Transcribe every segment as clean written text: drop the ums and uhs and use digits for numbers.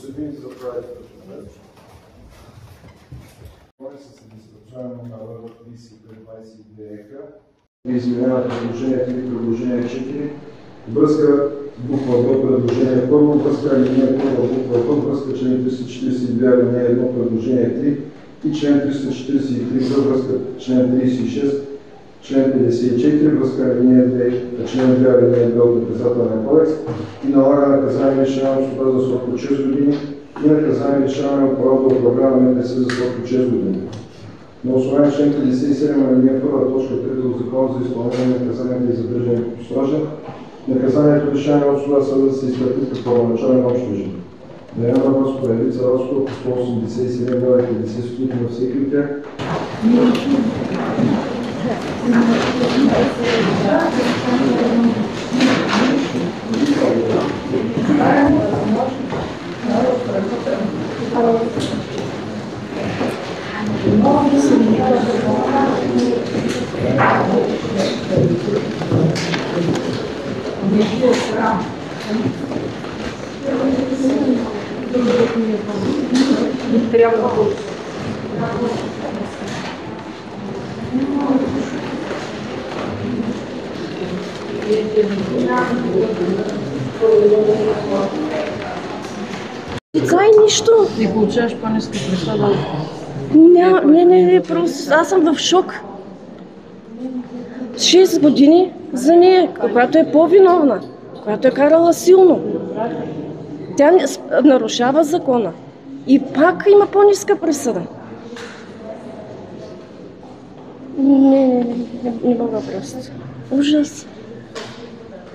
подсъдимите да правят документ. Говори се администрационен номер 3522 ЕК. Изменява предложение 3, предложение 4. Връзка буква Б, предложение 1, връзка алинея 1, буква Б, връзка член 342, алинея 1, предложение 3 и член 343, връзка член 36, член 54, връзка алинея 2, член 2, алинея 2 от наказателния кодекс и налага наказание лишаване от свобода за срок от 6 години и наказание лишаване от право да управлява МПС за срок от 6 години. На основание член 57, алинея 1, точка 3 от Закона за изпълнение на наказанията и задържането под стража, наказанието лишаване от свобода следва да се изпълни като първоначален общ режим. Наряна Роско, Елица Роско, по 187 лв. 50 стотинки на всеки от тях. Така и нищо. И получаваш по-ниска присъда. Не, просто аз съм в шок. 6 години за нея, която е по-виновна, която е карала силно. Тя нарушава закона. И пак има по-ниска присъда. Не мога просто. Ужас.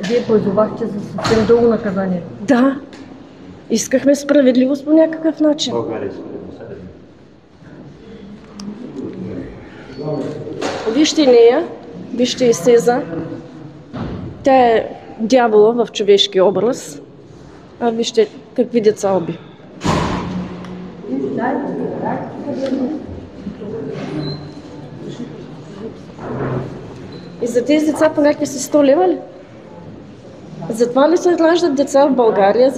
Вие призовахте за съвсем дълго наказание. Да. Искахме справедливост по някакъв начин. Вижте нея, вижте и Сеза. Тя е дявола в човешки образ. А вижте какви деца уби. И за тези деца по някакви си 100 лева ли? Затова ли се раждат деца в България?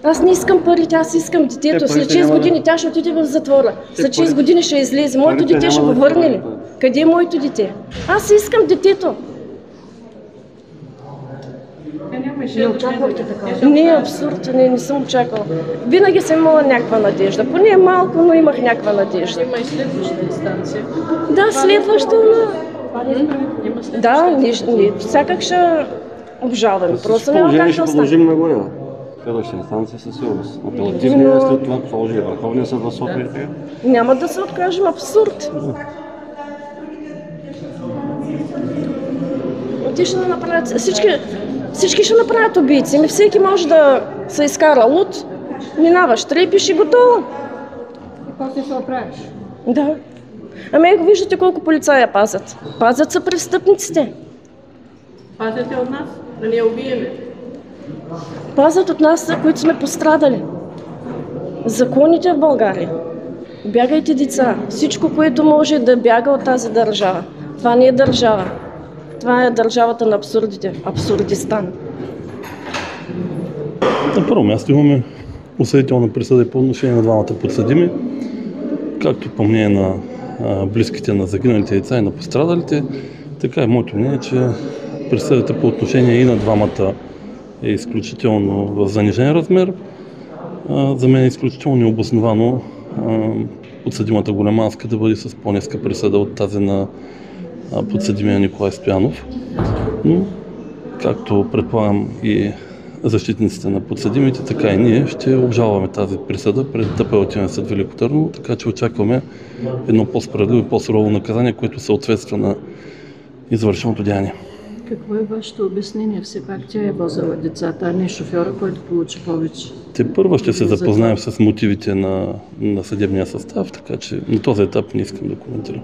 Аз не искам парите, аз искам детето. След 6 години тя ще отиде в затвора. След 6 години ще излезе. Моето дете ще го върне ли? Къде е моето дете? Аз искам детето. Не очаквахте така? Не е абсурд, не съм очаквала. Винаги съм имала някаква надежда. Поне малко, но имах някаква надежда. Има и следваща инстанция. Да, следваща. Да, всякак ще обжалваме. Просто няма как да остане. Продължим на горе. Следваща инстанция със сигурност. Апелативния, след това продължи Върховния съд в София. Няма да се откажем, абсурд. Те ще направят, всички ще направят убийци. Всеки може да се изкара луд, минаваш трепиш и готово. И после ще оправиш. Да. Ами ако виждате колко полицая пазят. Пазят са престъпниците. Пазите от нас, да не я убиеме. Пазят от нас, които сме пострадали. Законите в България. Бягайте, деца. Всичко, което може да бяга от тази държава. Това не е държава. Това е държавата на абсурдите. Абсурдистан. На първо място имаме осъдителна присъда по отношение на двамата подсъдими, както по мнение на близките на загиналите деца и на пострадалите, така и моето мнение, че присъдата по отношение и на двамата е изключително в занижен размер. За мен е изключително необосновано подсъдимата Големанска да бъде с по-ниска присъда от тази на подсъдимия Николай Стоянов. Но, както предполагам и защитниците на подсъдимите, така и ние ще обжалваме тази присъда пред Апелативен съд Велико Търново, така че очакваме едно по-справедливо и по-сурово наказание, което съответства на извършеното деяние. Какво е вашето обяснение? Все пак тя е возила децата, а не шофьора, който получи повече. Те първо ще се запознаем с мотивите на съдебния състав, така че на този етап не искам да коментирам.